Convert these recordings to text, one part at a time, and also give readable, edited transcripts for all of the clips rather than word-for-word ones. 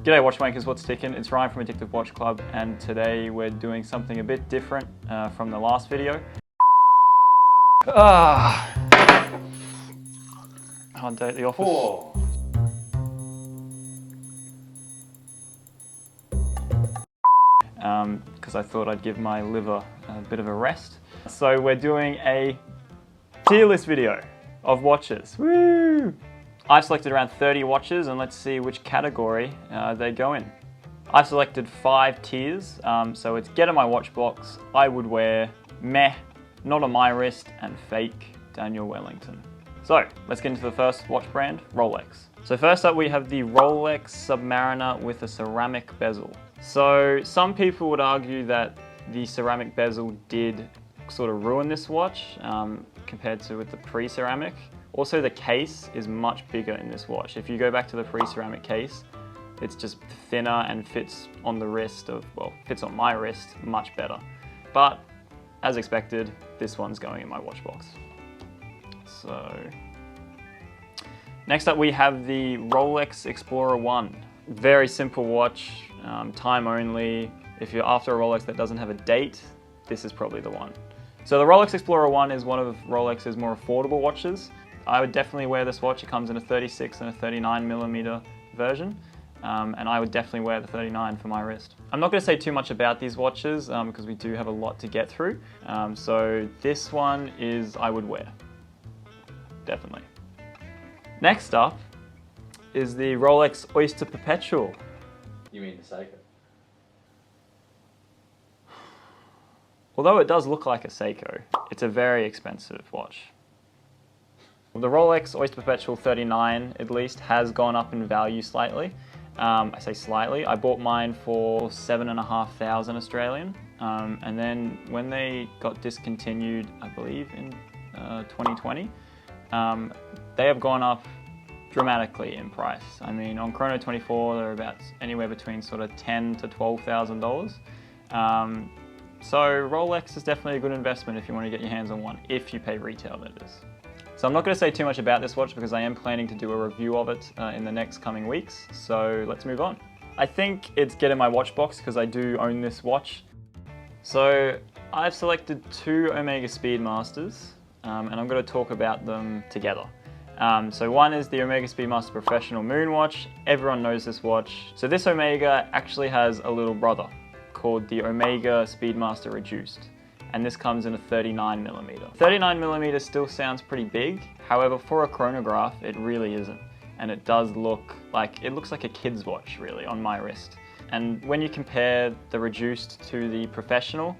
G'day watchmakers, what's ticking? It's Ryan from Addictive Watch Club, and today we're doing something a bit different from the last video. Can't date the office. Because I thought I'd give my liver a bit of a rest. So we're doing a tier list video of watches. Woo! I've selected around 30 watches, and let's see which category they go in. I've selected 5 tiers, so it's get in my watch box, I would wear, meh, not on my wrist, and fake Daniel Wellington. So let's get into the first watch brand, Rolex. So first up we have the Rolex Submariner with a ceramic bezel. So some people would argue that the ceramic bezel did sort of ruin this watch compared to with the pre-ceramic. Also, the case is much bigger in this watch. If you go back to the pre-ceramic case, it's just thinner and fits on the wrist fits on my wrist much better. But as expected, this one's going in my watch box. So next up we have the Rolex Explorer One. Very simple watch, time only. If you're after a Rolex that doesn't have a date, this is probably the one. So the Rolex Explorer One is one of Rolex's more affordable watches. I would definitely wear this watch. It comes in a 36 and a 39mm version, and I would definitely wear the 39 for my wrist. I'm not going to say too much about these watches because we do have a lot to get through. So this one is I would wear, definitely. Next up is the Rolex Oyster Perpetual. You mean the Seiko? Although it does look like a Seiko, it's a very expensive watch. The Rolex Oyster Perpetual 39, at least, has gone up in value slightly. I say slightly. I bought mine for 7,500 Australian. And then when they got discontinued, I believe in 2020, they have gone up dramatically in price. I mean, on Chrono24, they're about anywhere between sort of $10,000 to $12,000. So Rolex is definitely a good investment if you want to get your hands on one, if you pay retail, that is. So I'm not going to say too much about this watch because I am planning to do a review of it in the next coming weeks. So let's move on. I think it's get in my watch box because I do own this watch. So I've selected 2 Omega Speedmasters, and I'm going to talk about them together. So one is the Omega Speedmaster Professional Moon Watch. Everyone knows this watch. So this Omega actually has a little brother called the Omega Speedmaster Reduced, and this comes in a 39mm. 39mm still sounds pretty big, however for a chronograph it really isn't, and it does look like, it looks like a kid's watch really on my wrist. And when you compare the Reduced to the Professional,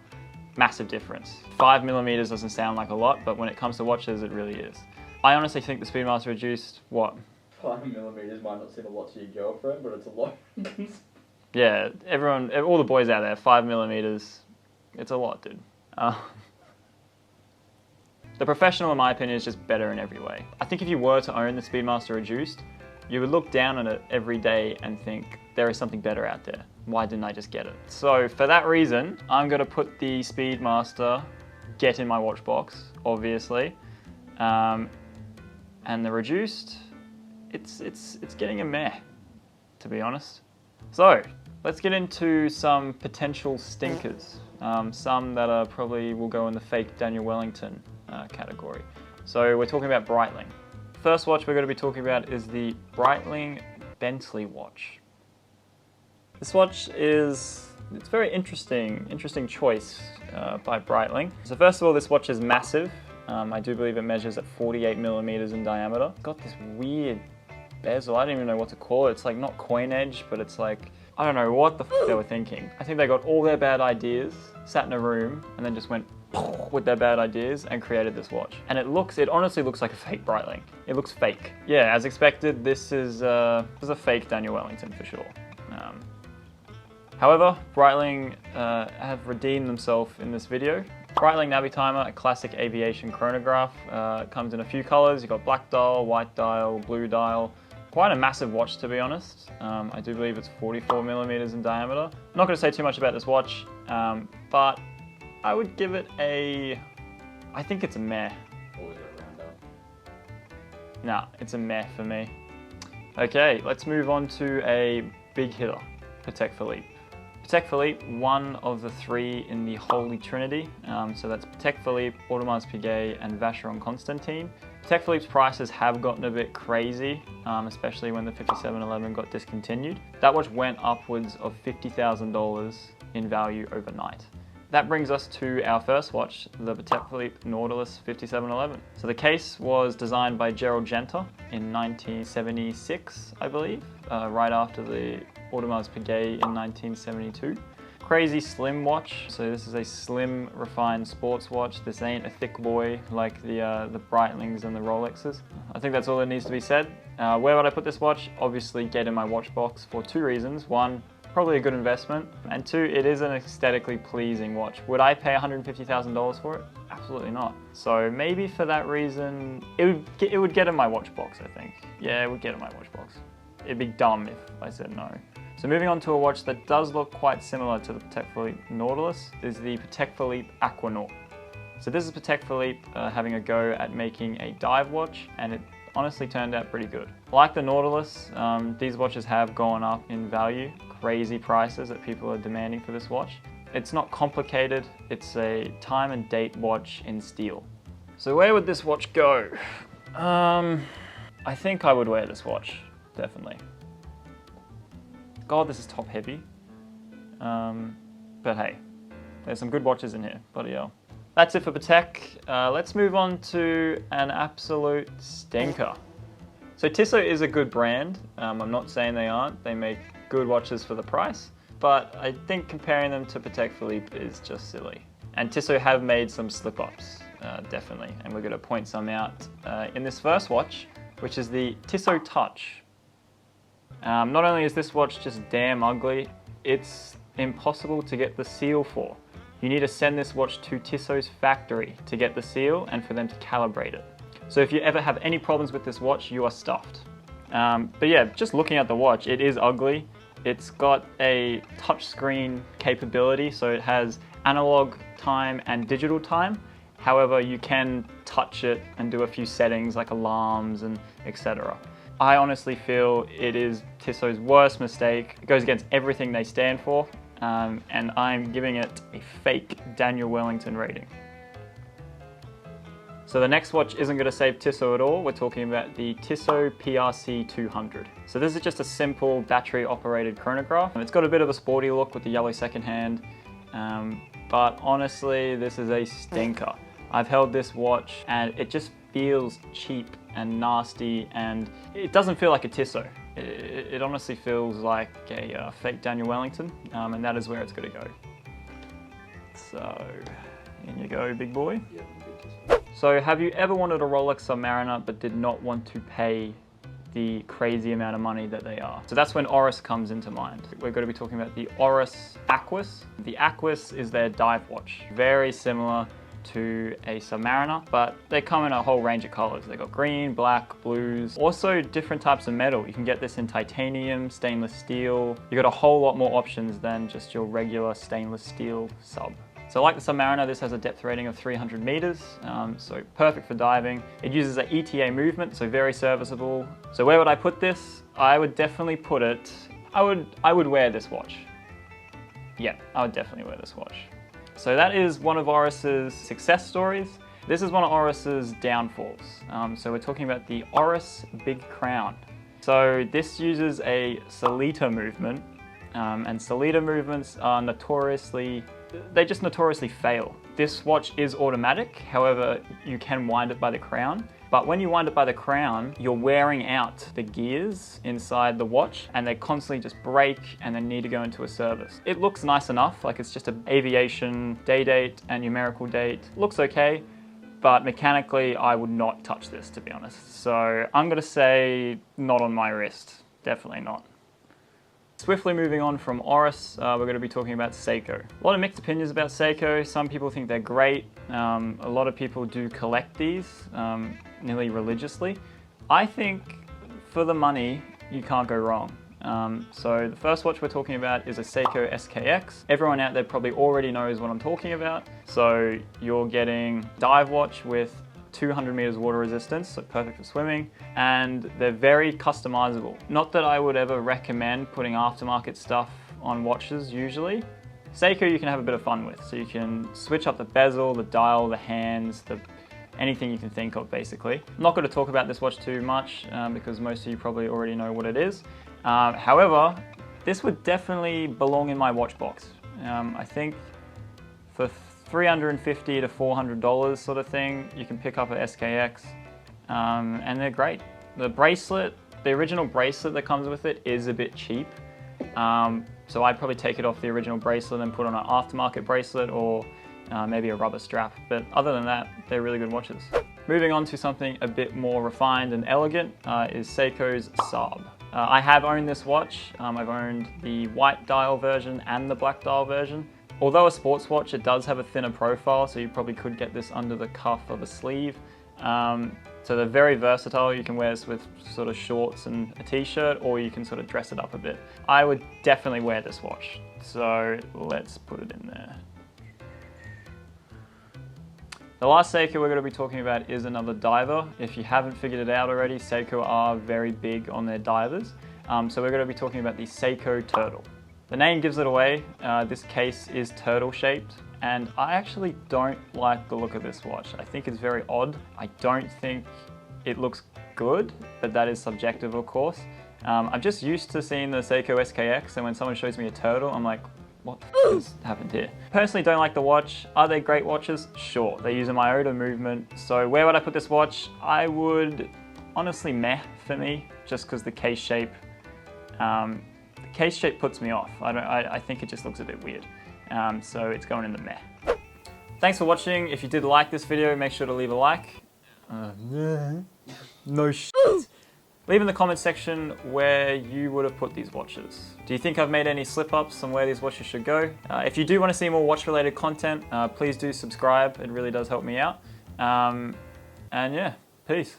massive difference. 5mm doesn't sound like a lot, but when it comes to watches it really is. I honestly think the Speedmaster Reduced, 5mm might not seem a lot to your girlfriend, but it's a lot. Yeah, everyone, all the boys out there, 5mm, it's a lot, dude. The Professional, in my opinion, is just better in every way. I think if you were to own the Speedmaster Reduced, you would look down on it every day and think, there is something better out there. Why didn't I just get it? So for that reason, I'm going to put the Speedmaster get in my watch box, obviously. And the Reduced, it's getting a meh, to be honest. So let's get into some potential stinkers. Some that are probably will go in the fake Daniel Wellington category. So we're talking about Breitling. First watch we're going to be talking about is the Breitling Bentley watch. This watch it's very interesting choice by Breitling. So first of all, this watch is massive. I do believe it measures at 48mm in diameter. It's got this weird bezel. I don't even know what to call it. It's like not coin edge, but it's like, I don't know what the f they were thinking. I think they got all their bad ideas, sat in a room, and then just went with their bad ideas and created this watch. And it honestly looks like a fake Breitling. It looks fake. Yeah, as expected, this is a fake Daniel Wellington for sure. However, Breitling have redeemed themselves in this video. Breitling Navitimer, a classic aviation chronograph. Comes in a few colors. You've got black dial, white dial, blue dial. Quite a massive watch, to be honest. I do believe it's 44mm in diameter. I'm not going to say too much about this watch, but I would give it I think it's a meh. Or is it a round up? Nah, it's a meh for me. Okay, let's move on to a big hitter, Patek Philippe. Patek Philippe, one of the three in the Holy Trinity. So that's Patek Philippe, Audemars Piguet, and Vacheron Constantin. Patek Philippe's prices have gotten a bit crazy, especially when the 5711 got discontinued. That watch went upwards of $50,000 in value overnight. That brings us to our first watch, the Patek Philippe Nautilus 5711. So the case was designed by Gerald Genta in 1976, I believe, right after the Audemars Piguet in 1972. Crazy slim watch. So this is a slim, refined sports watch. This ain't a thick boy like the Breitlings and the Rolexes. I think that's all that needs to be said. Where would I put this watch? Obviously get in my watch box for two reasons. One, probably a good investment, and two, it is an aesthetically pleasing watch. Would I pay $150,000 for it? Absolutely not. So maybe for that reason, it would get in my watch box, I think. Yeah, it would get in my watch box. It'd be dumb if I said no. So moving on to a watch that does look quite similar to the Patek Philippe Nautilus is the Patek Philippe Aquanaut. So this is Patek Philippe having a go at making a dive watch, and it honestly turned out pretty good. Like the Nautilus, these watches have gone up in value. Crazy prices that people are demanding for this watch. It's not complicated, it's a time and date watch in steel. So where would this watch go? I think I would wear this watch, definitely. God, this is top heavy. But hey, there's some good watches in here, bloody hell. That's it for Patek. Let's move on to an absolute stinker. So Tissot is a good brand. I'm not saying they aren't. They make good watches for the price, but I think comparing them to Patek Philippe is just silly. And Tissot have made some slip-ups, definitely, and we're going to point some out in this first watch, which is the Tissot Touch. Not only is this watch just damn ugly, it's impossible to get the seal for. You need to send this watch to Tissot's factory to get the seal and for them to calibrate it. So if you ever have any problems with this watch, you are stuffed. But yeah, just looking at the watch, it is ugly. It's got a touchscreen capability, so it has analog time and digital time. However, you can touch it and do a few settings like alarms and etc. I honestly feel it is Tissot's worst mistake. It goes against everything they stand for, and I'm giving it a fake Daniel Wellington rating. So the next watch isn't going to save Tissot at all. We're talking about the Tissot RC200. So this is just a simple battery operated chronograph. It's got a bit of a sporty look with the yellow second hand, but honestly, this is a stinker. I've held this watch and it just feels cheap and nasty, and it doesn't feel like a Tissot. It honestly feels like a fake Daniel Wellington, and that is where it's going to go. So, in you go, big boy. So have you ever wanted a Rolex Submariner but did not want to pay the crazy amount of money that they are? So that's when Oris comes into mind. We're going to be talking about the Oris Aquis. The Aquis is their dive watch. Very similar to a Submariner, but they come in a whole range of colors. They got green, black, blues, also different types of metal. You can get this in titanium, stainless steel. You got a whole lot more options than just your regular stainless steel sub. So like the Submariner, this has a depth rating of 300 meters, so perfect for diving. It uses an ETA movement, so very serviceable. So where would I put this? I would definitely put it, I would wear this watch. Yeah, I would definitely wear this watch. So that is one of Oris's success stories. This is one of Oris's downfalls. So we're talking about the Oris Big Crown. So this uses a Solita movement, and Solita movements are notoriously fail. This watch is automatic, however, you can wind it by the crown. But when you wind it by the crown, you're wearing out the gears inside the watch, and they constantly just break and then need to go into a service. It looks nice enough, like it's just an aviation day date and numerical date. Looks okay, but mechanically I would not touch this, to be honest. So I'm gonna say not on my wrist, definitely not. Swiftly moving on from Oris, we're going to be talking about Seiko. A lot of mixed opinions about Seiko. Some people think they're great. A lot of people do collect these nearly religiously. I think for the money, you can't go wrong. So the first watch we're talking about is a Seiko SKX. Everyone out there probably already knows what I'm talking about. So you're getting dive watch with 200 meters water resistance, so perfect for swimming, and they're very customizable. Not that I would ever recommend putting aftermarket stuff on watches usually. Seiko you can have a bit of fun with, so you can switch up the bezel, the dial, the hands, anything you can think of basically. I'm not going to talk about this watch too much because most of you probably already know what it is. However, this would definitely belong in my watch box. I think for $350 to $400 sort of thing, you can pick up an SKX and they're great. The bracelet, the original bracelet that comes with it is a bit cheap. So I'd probably take it off the original bracelet and put on an aftermarket bracelet or maybe a rubber strap. But other than that, they're really good watches. Moving on to something a bit more refined and elegant is Seiko's SAAB. I have owned this watch. I've owned the white dial version and the black dial version. Although a sports watch, it does have a thinner profile, so you probably could get this under the cuff or the sleeve. So they're very versatile. You can wear this with sort of shorts and a t-shirt, or you can sort of dress it up a bit. I would definitely wear this watch. So let's put it in there. The last Seiko we're going to be talking about is another diver. If you haven't figured it out already, Seiko are very big on their divers. So we're going to be talking about the Seiko Turtle. The name gives it away. This case is turtle shaped, and I actually don't like the look of this watch. I think it's very odd. I don't think it looks good, but that is subjective of course. I'm just used to seeing the Seiko SKX, and when someone shows me a turtle, I'm like, what the f has happened here? Personally don't like the watch. Are they great watches? Sure. They use an iota movement. So where would I put this watch? I would honestly meh for me, just because the case shape puts me off. I think it just looks a bit weird. So it's going in the meh. Thanks for watching. If you did like this video, make sure to leave a like. No shit. Leave in the comment section where you would have put these watches. Do you think I've made any slip-ups on where these watches should go? If you do want to see more watch-related content, please do subscribe. It really does help me out. And yeah, peace.